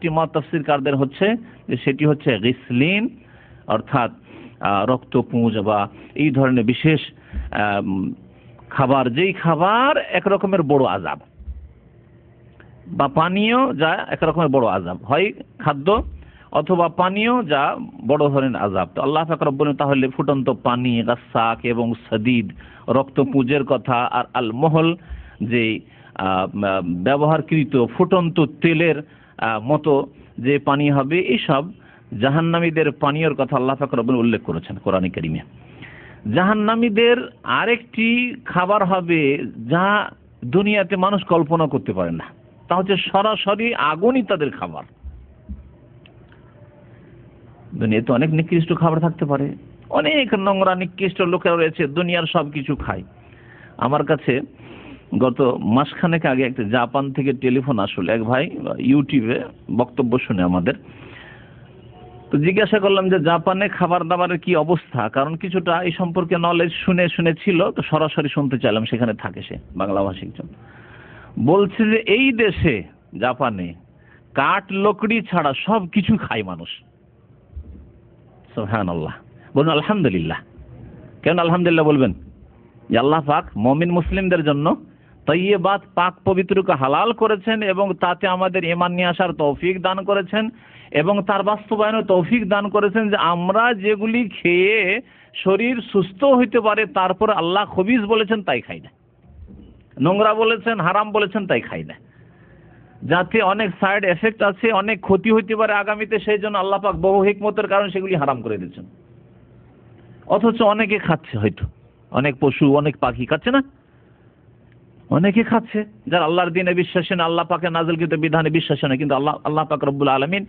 একটি মত তাফসীরকারদের হচ্ছে যে সেটি হচ্ছে গিসলিন, অর্থাৎ রক্তপুঁজ বা এই ধরনের বিশেষ খাবার, যেই খাবার এক রকমের বড় আযাব, বা পানীয় যা এক রকমের বড় আযাব, হয় খাদ্য অথবা পানীয় যা বড় ধরনের আযাব। তো আল্লাহ পাক রব্বুল আলামিন তাহলে ফুটন্ত পানি, গাসসাক এবং সদিদ, রক্তপুঁজের কথা, আর আল মহল যে ব্যবহারকৃত ফুটন্ত তেলের মতো যে পানি হবে, এইসব জাহান্নামীদের পানীয়র কথা আল্লাহ পাক রব্বুল উল্লেখ করেছেন কোরআনে কারীমে। জাহান্নামীদের আরেকটি খাবার হবে যা দুনিয়াতে মানুষ কল্পনা করতে পারে না, তা হচ্ছে সরাসরি আগুনই তাদের খাবার। দুনিয়াতে অনেক নিকৃষ্ট খাবার থাকতে পারে, অনেক নোংরা নিকৃষ্ট লোকেরা রয়েছে, দুনিয়ার সব কিছু খায়। আমার কাছে গত মাসখানেক আগে একটা জাপান থেকে টেলিফোন আসলে, এক ভাই ইউটিউবে বক্তব্য শুনে আমাদের, তো জিজ্ঞাসা করলাম যে জাপানে খাবার দাবারের কি অবস্থা, কারণ কিছুটা এই সম্পর্কে নলেজ শুনেছিল, তো সরাসরি শুনতে চাইলাম, সেখানে থাকে সে বাংলাভাষী একজন। বলছে যে এই দেশে জাপানে কাঠ লকড়ি ছাড়া সব কিছু খায় মানুষ। সুবহানাল্লাহ, বলুন আলহামদুলিল্লাহ। কেন আলহামদুলিল্লাহ বলবেন? যে আল্লাহ পাক মুমিন মুসলিমদের জন্য তাইয়্যিবাত পাক পবিত্রকে হালাল করেছেন এবং তাতে আমাদের ঈমান নিয়ে আসার তৌফিক দান করেছেন এবং তার বাস্তবায়নের তৌফিক দান করেছেন যে আমরা যেগুলি খেয়ে শরীর সুস্থ হইতে পারে, তারপর আল্লাহ খবিস বলেছেন তাই খাই না, নোংরা বলেছেন, হারাম বলেছেন তাই খাই না, যাতে অনেক সাইড এফেক্ট আছে, অনেক ক্ষতি হইতে পারে আগামীতে, সেই জন্য আল্লাহ পাক বহু হিকমতের কারণে সেগুলি হারাম করে দিয়েছেন। অথচ অনেকে খাচ্ছে, হয়তো অনেক পশু অনেক পাখি খাচ্ছে না, অনেকে খাচ্ছে যারা আল্লাহর দিনে বিশ্বাসী না, আল্লাহ পাকের নাযিলকৃত বিধানে বিশ্বাসী না, কিন্তু আল্লাহ পাক রব্বুল আলামিন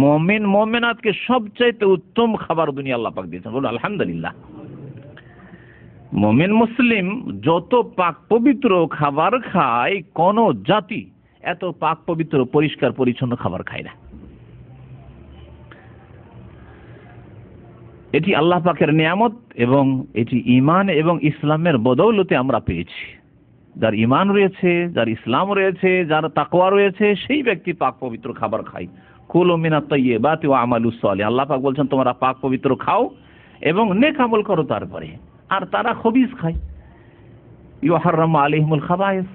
মুমিন মুমিনাতকে সবচাইতে উত্তম খাবার দুনিয়া আল্লাহ পাক দিয়েছেন। বলুন আলহামদুলিল্লাহ। মুমিন মুসলিম যত পাক পবিত্র খাবার খায়, কোন জাতি এত পাক পবিত্র পরিষ্কার পরিচ্ছন্ন খাবার খায় না। এটি আল্লাহ পাকের নিয়ামত এবং এটি ঈমান এবং ইসলামের বদৌলতে আমরা পেয়েছি। যার ঈমান রয়েছে, যার ইসলাম রয়েছে, যার তাকওয়া রয়েছে, সেই ব্যক্তি পাক পবিত্র খাবার খায়। কুলু মিনাত তাইয়্যিবাতি ওয়া আমালুস সালিহ। আল্লাহ পাক বলছেন তোমরা পাক পবিত্র খাও এবং নেক আমল করো তারপরে। আর তারা খবিস খায়। ইউহাররামু আলাইহিমুল খাবায়েস,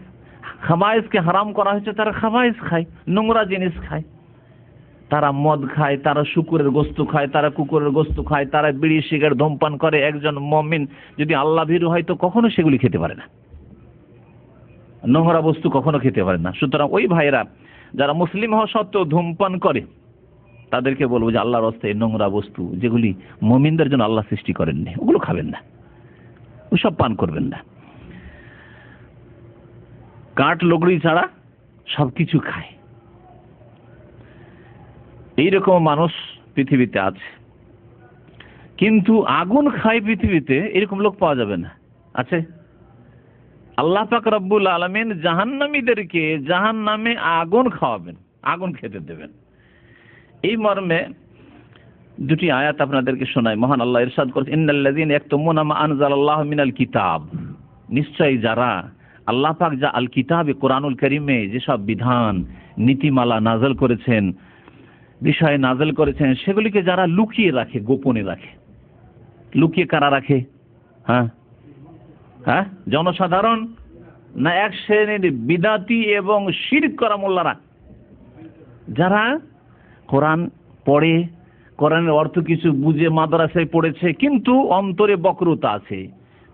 খাবায়েসকে হারাম করা হয়েছে, তারা খাবায়েস খায়, নোংরা জিনিস খায়। তারা মদ খায়, তারা শুকুরের গোশত খায়, তারা কুকুরের গোশত খায়, তারা বিড়ি সিগারেট ধূমপান করে। একজন মুমিন যদি আল্লাহ ভীরু হয় তো কখনো সেগুলি খেতে পারে না, নোংরা বস্তু কখনো খেতে পারে না। সুতরাং ওই ভাইরা যারা মুসলিম হওয়া সত্ত্বেও ধূমপান করে, তাদেরকে বলবো যে আল্লাহর রাস্তায় নোংরা বস্তু যেগুলি মুমিনদের জন্য আল্লাহ সৃষ্টি করেননি, ওগুলো খাবেন না, ওসব পান করবেন না। কাঠ লকড়ি ছাড়া সবকিছু খায়। এইরকম মানুষ পৃথিবীতে আছে, কিন্তু আগুন খায় পৃথিবীতে এরকম লোক পাওয়া যাবে না। আছে? আল্লাহ পাক রব্বুল আলামিন জাহান্নামীদেরকে জাহান্নামে আগুন খাওয়াবেন, আগুন খেতে দেবেন। এই মর্মে দুটি আয়াত আপনাদেরকে শোনাই। মহান আল্লাহ ইরশাদ করেছেন, ইন্নাল্লাযীনা ইয়াকতুমুনা মা আনজালাল্লাহু মিনাল কিতাব। নিশ্চয়ই যারা আল্লাহ পাক যা আল কিতাবে কোরআনুল কারীমে যেসব বিধান নীতিমালা নাযিল করেছেন, বিষয় নাযিল করেছেন, সেগুলিকে যারা লুকিয়ে রাখে, গোপনে রাখে। লুকিয়ে কারা রাখে? হ্যাঁ, জনসাধারণ না এক শ্রেণীর বিদাতি এবং শিরক করা মোল্লারা? যারা কোরআন পড়ে, কোরআনের অর্থ কিছু বুঝে, মাদ্রাসায় পড়েছে, কিন্তু অন্তরে বক্রতা আছে,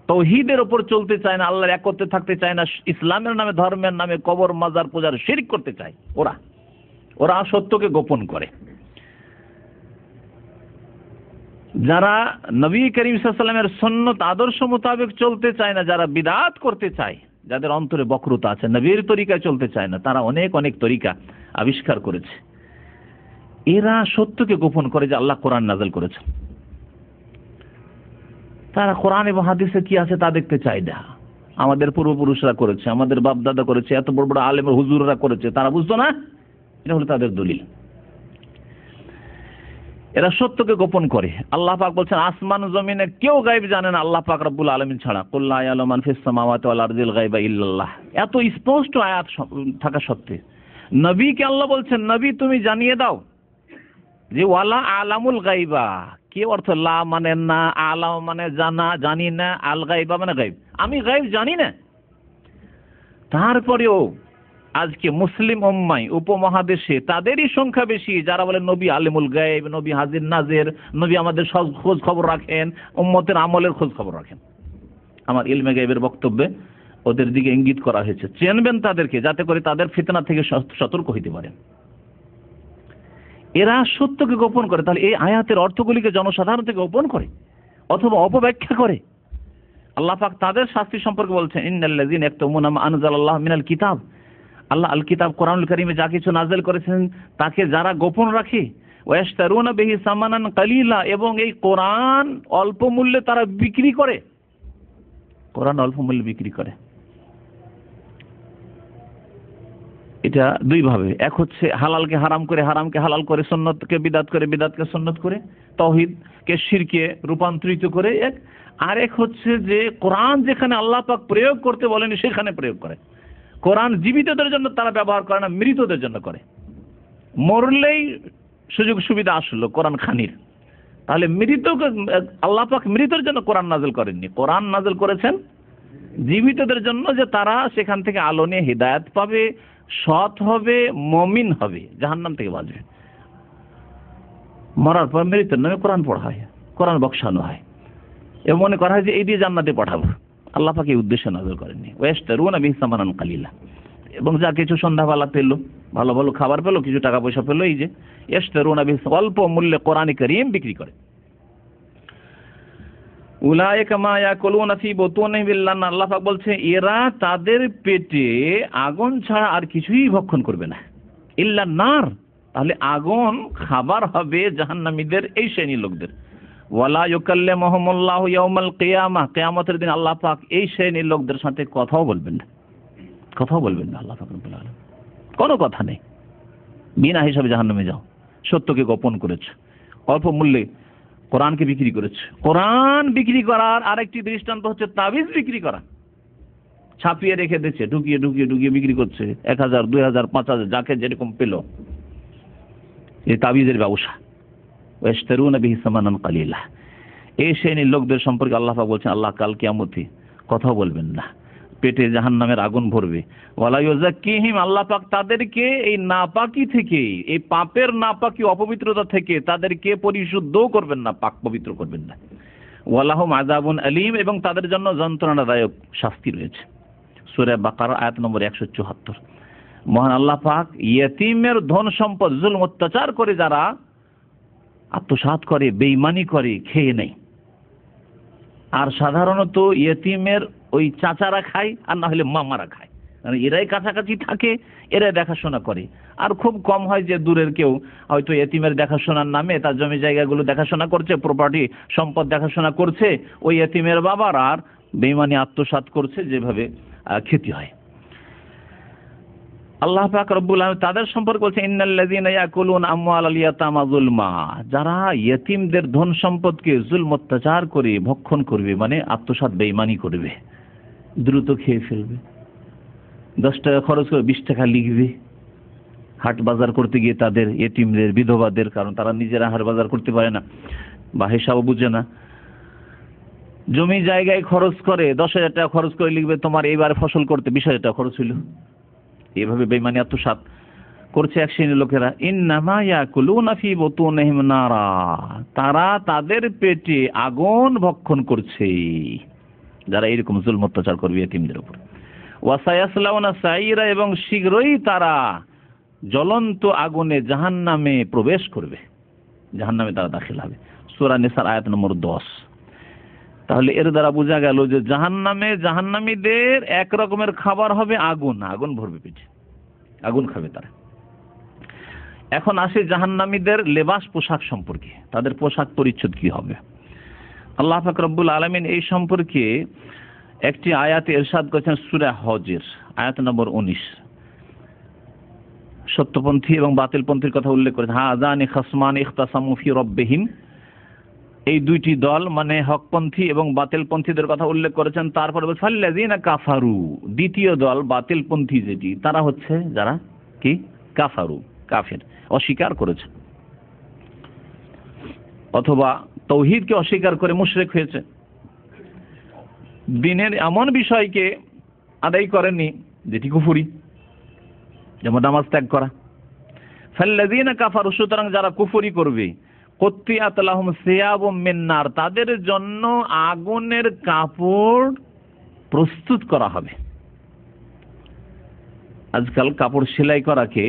তাওহীদের উপর চলতে চায় না, আল্লাহর একত্রে থাকতে চায় না, ইসলামের নামে ধর্মের নামে কবর মাজার পূজার শিরক করতে চায়। ওরা সত্যকে গোপন করে। যারা নবী করিম সাল্লাল্লাহু আলাইহি ওয়াসাল্লামের সুন্নাত আদর্শ মোতাবেক চলতে চায় না, যারা বিদআত করতে চায়, যাদের অন্তরে বক্রতা আছে, নবীর তরিকায় চলতে চায় না, তারা অনেক অনেক তরিকা আবিষ্কার করেছে। এরা সত্যকে গোপন করে যে আল্লাহ কোরআন নাযিল করেছেন। তারা কোরআন এবং হাদিসে কি আছে তা দেখতে চায় না। আমাদের পূর্বপুরুষরা করেছে, আমাদের বাপ দাদা করেছে, এত বড় বড় আলেম হুজুররা করেছে, তারা বুঝতো না? এটা হলো তাদের দলিল। এরা সত্যকে গোপন করে। আল্লাহ পাক বলছেন আসমান জমিনে কেউ গায়ব জানে না আল্লাহ পাক রব্বুল আলামিন ছাড়া। কুল লা ইয়ালামু মান ফিস সামাওয়াতি ওয়াল আরদিল গায়বা ইল্লাল্লাহ। এত স্পষ্ট আয়াত থাকা সত্ত্বে নবীকে আল্লাহ বলছেন, নবী তুমি জানিয়ে দাও যে ওয়ালা আলামুল গাইবা। কি অর্থ? লা মানে না, আলাম মানে জানা, জানি না, আল গাইবা মানে গাইব, আমি গাইব জানি না। তারপরেও আজকে মুসলিম উম্মায় উপমহাদেশে তাদেরই সংখ্যা বেশি যারা বলে নবী আলিমুল গাইব, নবী হাজির নাজের, নবী আমাদের সব খোঁজ খবর রাখেন, উম্মতের আমলের খোঁজ খবর রাখেন। আমার ইলমে গাইবের বক্তব্যে ওদের দিকে ইঙ্গিত করা হয়েছে, চেনবেন তাদেরকে যাতে করে তাদের ফিতনা থেকে সতর্ক হইতে পারেন। এরা সত্যকে গোপন করে, তাহলে এই আয়াতের অর্থগুলিকে জনসাধারণ থেকে গোপন করে অথবা অপব্যাখ্যা করে। আল্লাহ পাক তাদের শাস্তি সম্পর্কে বলছেন, ইন্নাল্লাযীনা ইয়াকতুমুনা মা আনজালাল্লাহু মিনাল কিতাব, আল্লাহ আল কিতাব কোরআনুল কারীমে যা কিছু নাযিল করেছেন তাকে যারা গোপন রাখে, ওয়াশতারুনা বিহি সামানান কালিলা, এবং এই কোরআন অল্প মূল্যে তারা বিক্রি করে, কোরআন অল্প মূল্যে বিক্রি করে। এটা দুই ভাবে, এক হচ্ছে হালালকে হারাম করে, হারামকে হালাল করে, সুন্নতকে বিদআত করে, বিদআতকে সুন্নত করে, তাওহীদকে শিরকে রূপান্তরিত করে এক। আর এক হচ্ছে যে কোরআন যেখানে আল্লাহ পাক প্রয়োগ করতে বলেনি সেখানে প্রয়োগ করে। কোরআন জীবিতদের জন্য তারা ব্যবহার করে না, মৃতদের জন্য করে। মরলেই সুযোগ সুবিধা আসলো কোরআন খানির, তাহলে মৃত আল্লাহ পাক মৃতের জন্য কোরআন নাযিল করেননি, কোরআন নাযিল করেছেন জীবিতদের জন্য, যে তারা সেখান থেকে আলো নিয়ে হিদায়াত পাবে, সৎ হবে, মুমিন হবে, জাহান্নাম থেকে বাঁচবে। মরার পর মৃতের নামে কোরআন পড়া হয়, কোরআন বক্সানো হয় এবং মনে করা হয় যে এই দিয়ে জান্নাতে পাঠাবো। আল্লাহ পাক এই উদ্দেশ্যে নাযিল করেননি। ওয়াশতারুনা বিহি সামানান কালিলা, এবং যা কিছু সন্ধ্যাবেলা পেল, ভালো ভালো খাবার পেল, কিছু টাকা পয়সা পেল, এই যে ইশতারুনা বিহি, অল্প মূল্যে কোরআন কারীম বিক্রি করে। উলাইকা মা ইয়াকুলুনা ফি বুতুনিহিম ইল্লা নার, আল্লাহ পাক বলছে এরা তাদের পেটে আগুন ছাড়া আর কিছুই ভক্ষণ করবে না। ইল্লা নার, তাহলে আগুন খাবার হবে জাহান্নামীদের এই শ্রেণীর লোকদের। ওয়ালা ইউকাল্লিমুহুমুল্লাহু ইয়াউমাল কিয়ামাহ, কিয়ামতের দিন আল্লাহ পাক এই শ্রেণীর লোকদের সাথে কথাও বলবেন না, কথাও বলবেন না আল্লাহ পাক রব্বুল আলামিন, কোনো কথা নেই। বিনা হিসাবে জাহান্নামে যাও, সত্যকে গোপন করেছে, অল্প মূল্যে কোরআনকে বিক্রি করেছে। কোরআন বিক্রি করার আরেকটি দৃষ্টান্ত হচ্ছে তাবিজ বিক্রি করা। ছাপিয়ে রেখে দিচ্ছে, ঢুকিয়ে ঢুকিয়ে ঢুকিয়ে বিক্রি করছে, 1000, 2000, 5000 যাকে যেরকম পেল, এই তাবিজের ব্যবসা। ওয়াশতারুনা বিহি সামানান কালিলা, এই শ্রেণীর লোকদের সম্পর্কে আল্লাহ পাক বলছেন আল্লাহ কাল কিয়ামতে কথা বলবেন না, পেটে জাহান্নামের আগুন ভরবে। ওয়ালা ইউযাক্কিহিম, আল্লাহ পাক তাদেরকে এই নাপাকি থেকে, এই পাপের নাপাকি অপবিত্রতা থেকে তাদেরকে পরিশুদ্ধ করবেন না, পাক পবিত্র করবেন না। ওয়ালাহুম আযাবুন আলীম, এবং তাদের জন্য যন্ত্রণাদায়ক শাস্তি রয়েছে। সূরা বাকারা আয়াত নম্বর 174। মহান আল্লাহ পাক ইয়েতিমের ধন সম্পদ জুলম অত্যাচার করে যারা আত্মসাৎ করে, বেঈমানি করে, খেয়ে নেয়, আর সাধারণত ইয়েতিমের ওই চাচারা খায়, আর না হলে মামারা খায়, মানে এরাই কাছাকাছি থাকে, এরাই দেখাশোনা করে। আর খুব কম হয় যে দূরের কেউ হয়তো ইয়েতিমের দেখাশোনার নামে তার জমি জায়গাগুলো দেখাশোনা করছে, প্রপার্টি সম্পদ দেখাশোনা করছে, ওই ইয়েতিমের বাবার আর বেঈমানি আত্মসাৎ করছে, যেভাবে ক্ষতি হয়। আল্লাহ পাক রব্বুল আলামিন তাদের সম্পর্কে বলছেন ইন্নাল্লাযীনা ইয়াকুলুনা আমওয়ালাল ইয়াতামা যুলমা, যারা ইয়েতিমদের ধন সম্পদকে জুলম অত্যাচার করে ভক্ষণ করবে, মানে আত্মসাৎ বেঈমানি করবে, দ্রুত খেয়ে ফেলবে, 10 টাকা খরচ করে 20 টাকা লিখবে, হাট বাজার করতে গিয়ে তাদের ইয়েতিমদের, বিধবাদের, কারণ তারা নিজেরা হাট বাজার করতে পারে না বা হিসাব বুঝে না, জমি জায়গায় খরচ করে 10,000 টাকা খরচ করে লিখবে তোমার এইবার ফসল করতে 20,000 টাকা খরচ হইল। এভাবে বেঈমানি আত্মসাৎ করছে এক শ্রেণীর লোকেরা। ইন্নামা ইয়াকুলুনা ফি বুতুনিহিম নারা, তারা তাদের পেটে আগুন ভক্ষণ করছে, যারা এরকম জুলম অত্যাচার করবে ইয়েতিমদের উপর। ওয়া সায়াসলাউনা সাইরা, এবং শীঘ্রই তারা জ্বলন্ত আগুনে জাহান্নামে প্রবেশ করবে, জাহান্নামে তারা দাখিল হবে। সূরা নিসার আয়াত নম্বর 10। তাহলে এর দ্বারা বোঝা গেল যে জাহান্নামে জাহান্নামীদের এক রকমের খাবার হবে আগুন, আগুন ভরবে পেটে, আগুন খাবে তারা। এখন আসে জাহান্নামীদের লেবাস পোশাক সম্পর্কে, তাদের পোশাক পরিচ্ছদ কি হবে। আল্লাহ পাক রব্বুল আলামিন এই সম্পর্কে একটি আয়াতে ইরশাদ করেছেন সূরা হজের আয়াত নম্বর 19। সত্যপন্থী এবং বাতিলপন্থীর কথা উল্লেখ করেছেন, হাযানি খাসমানি ইখতাসামু ফি রাব্বিহিম, এই দুইটি দল মানে হকপন্থী এবং বাতিলপন্থীদের কথা উল্লেখ করেছেন। তারপরে ফাল্লাযীনা কাফারু, দ্বিতীয় দল বাতিলপন্থী যেটি, তারা হচ্ছে যারা কি কাফারু, কাফের, অস্বীকার করেছে, অথবা তৌহিদকে অস্বীকার করে মুশরিক হয়েছে, দ্বীনের এমন বিষয়কে আদায় করেননি যেটি কুফরি, যেমন নামাজ ত্যাগ করা। ফাল্লাযীনা কাফারু, সুতরাং যারা কুফরি করবে, কুত্তিয়াত লাহুম সিয়াবুম মিন নার, তাদের জন্য আগুনের কাপড় প্রস্তুত করা হবে। আজকাল কাপড় সেলাই করাকে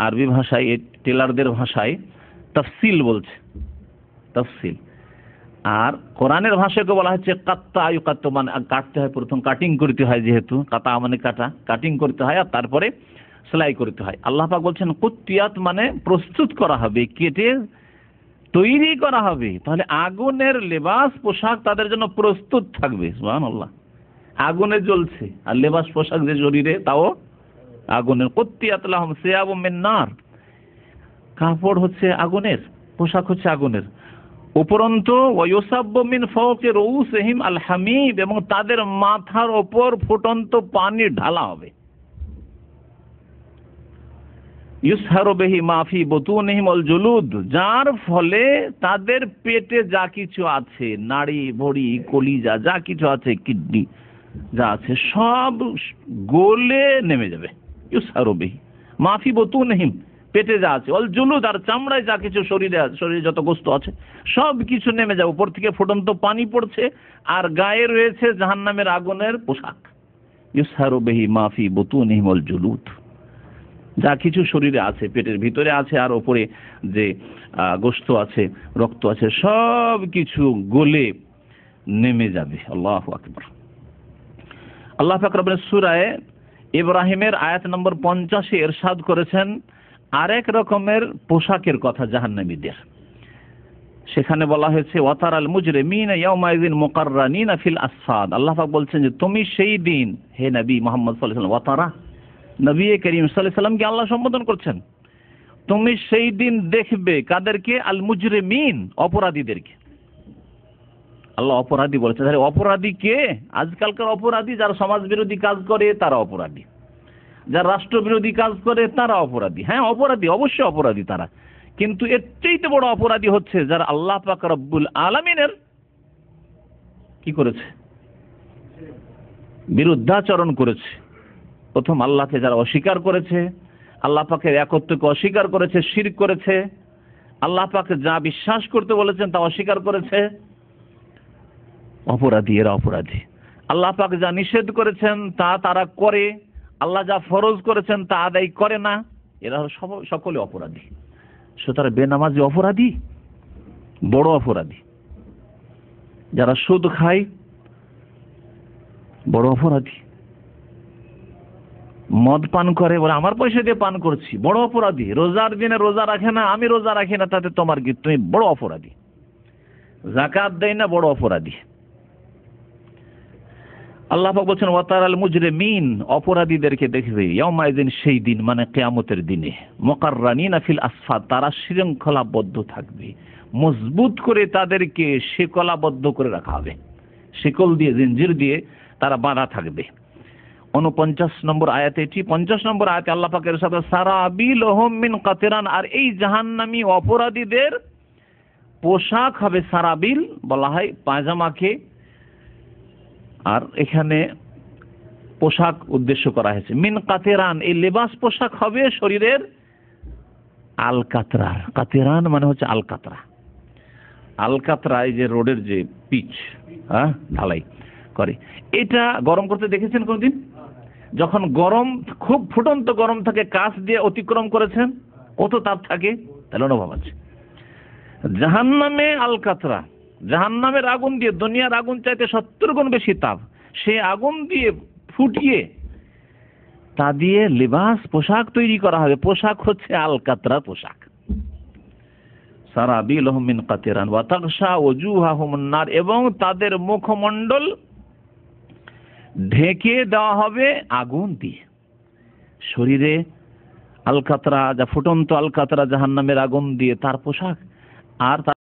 আরবি ভাষায়, টেলারদের ভাষায় তাফসিল বলছে, তাফসিল। আর কোরআনের ভাষাকে বলা হচ্ছে কাত্তা, ইউকাত্তু, মানে কাটতে হয়, প্রথম কাটিং করতে হয়, যেহেতু কাতা মানে কাটা, কাটিং করতে হয় আর তারপরে সেলাই করতে হয়। আল্লাহ পাক বলছেন কুত্তিয়াত মানে প্রস্তুত করা হবে, কেটে তৈরি করা হবে। তাহলে আগুনের লেবাস পোশাক তাদের জন্য প্রস্তুত থাকবে। সুবহানাল্লাহ, আগুনে জ্বলছে আর লেবাস পোশাক যে শরীরে, তাও আগুনের। কুত্তিয়াত লাহুম সিয়াবুম মিন নার, কাপড় হচ্ছে আগুনের, পোশাক হচ্ছে আগুনের। উপরন্তু ওয়ায়ুসাব্বু মিন ফাওকি রুউসিহিম আল হামিম, এবং তাদের মাথার ওপর ফুটন্ত পানি ঢালা হবে। ইউসহারু বিহি মা ফি বুতুনিহিম আল জুলুদ, যার ফলে তাদের পেটে যা কিছু আছে, নাড়ি ভড়ি কলিজা যা কিছু আছে, কিডনি যা আছে, সব গলে নেমে যাবে। ইউসহারু বিহি মা ফি বুতুনিহিম, পেটে যা আছে, অল জুলুদ, আর চামড়ায় যা কিছু, শরীরে যত গোস্ত আছে সব কিছু নেমে যাবে। উপর থেকে ফুটন্ত পানি পড়ছে আর গায়ে রয়েছে জাহান্নামের আগুনের পোশাক। ইউসহারু বিহি মা ফি বুতুনিহিম আল জুলুদ, যা কিছু শরীরে আছে, পেটের ভিতরে আছে আর ওপরে যে গোশত আছে, রক্ত আছে, সব কিছু গলে নেমে যাবে। আল্লাহু আকবার। আল্লাহ পাক রব্বুল সূরা ইব্রাহিমের আয়াত নম্বর 50 ইরশাদ করেছেন আরেক রকমের পোশাকের কথা জাহান্নামীদের। সেখানে বলা হয়েছে ওয়াতারাল মুজরিমিনা ইয়াওমাইযিন মুকাররানিনা ফিল আসফাদ। আল্লাহ পাক বলছেন যে তুমি সেই দিন, হে নবী মুহাম্মদ সাল্লাল্লাহু আলাইহি ওয়াসাল্লাম, ওয়াতারা, নবী করিম সাল্লাল্লাহু আলাইহি সাল্লামকে আল্লাহ সম্বোধন করছেন, তুমি সেই দিন দেখবে কাদেরকে? আল মুজরিমিন, অপরাধীদেরকে। আল্লাহ অপরাধী বলেছে। তাহলে অপরাধী কে? আজকালকার অপরাধী যারা সমাজ বিরোধী কাজ করে তারা অপরাধী, যারা রাষ্ট্র বিরোধী কাজ করে তারা অপরাধী। হ্যাঁ, অপরাধী, অবশ্যই অপরাধী তারা, কিন্তু এর চাইতে বড় অপরাধী হচ্ছে যারা আল্লাহ পাক রব্বুল আলামিনের কি করেছে? বিরুদ্ধাচরণ করেছে। প্রথম আল্লাহকে যারা অস্বীকার করেছে, আল্লাহ পাকের একত্বকে অস্বীকার করেছে, শিরক করেছে, আল্লাহ পাকে যা বিশ্বাস করতে বলেছেন তা অস্বীকার করেছে, অপরাধী, এরা অপরাধী। আল্লাহ পাক যা নিষেধ করেছেন তা তারা করে, আল্লাহ যা ফরজ করেছেন তা আদায় করে না, এরা সকলে অপরাধী। সুতরাং বেনামাজি অপরাধী, বড় অপরাধী। যারা সুদ খায় বড় অপরাধী। মদ পান করে, বলে আমার পয়সা দিয়ে পান করছি, বড় অপরাধী। রোজার দিনে রোজা রাখে না, আমি রোজা রাখি না, তাতে তোমার কি? তুমি বড় অপরাধী। যাকাত দেয় না, বড় অপরাধী। আল্লাহ পাক বলছেন ওয়াতারাল মুজরিমিন, অপরাধীদেরকে দেখবে, ইয়াউমাইযিন, সেই দিন মানে কিয়ামতের দিনে, মুকাররানিনা ফিল আসফাদ, তারা শৃঙ্খলাবদ্ধ থাকবে, মজবুত করে তাদেরকে শিকলাবদ্ধ করে রাখা হবে, শিকল দিয়ে, জিঞ্জির দিয়ে তারা বাঁধা থাকবে। 49 নম্বর আয়াতে, এটি 50 নম্বর আয়াতে আল্লাহ পাকের সাথে সারাবিলহুম মিন কাতিরান, আর এই জাহান্নামী অপরাধীদের পোশাক হবে সারাবিল, বলা হয় পায়জামাকে, আর এখানে পোশাক উদ্দেশ্য করা হয়েছে মিন কাতিরান, এই লেবাস পোশাক হবে শরীরের আল কাতরার। কাতিরান মানে হচ্ছে আল কাতরা। আল কাতরা এই যে রোডের যে পিচ, হ্যাঁ, ঢালাই করে, এটা গরম করতে দেখেছেন কোনদিন? যখন গরম, খুব ফুটন্ত গরম থাকে, কাছ দিয়ে অতিক্রম করেছেন, কত তাপ থাকে, তাহলে অনুভব আছে। জাহান্নামে আল কাতরা, জাহান্নামের আগুন দিয়ে, দুনিয়ার আগুন চাইতে 70 গুণ বেশি তাপ, সে আগুন দিয়ে ফুটিয়ে তা দিয়ে লেবাস পোশাক তৈরি করা হবে। পোশাক হচ্ছে আল কাতরা পোশাক। সারাবিলহুম মিন কাতিরান ওয়া তাগশা ওজুহাহুমুন নার, এবং তাদের মুখমণ্ডল ঢেকে দেওয়া হবে আগুন দিয়ে। শরীরে আল কাতরা, যা ফুটন্ত আল কাতরা জাহান্নামের আগুন দিয়ে তার পোশাক, আর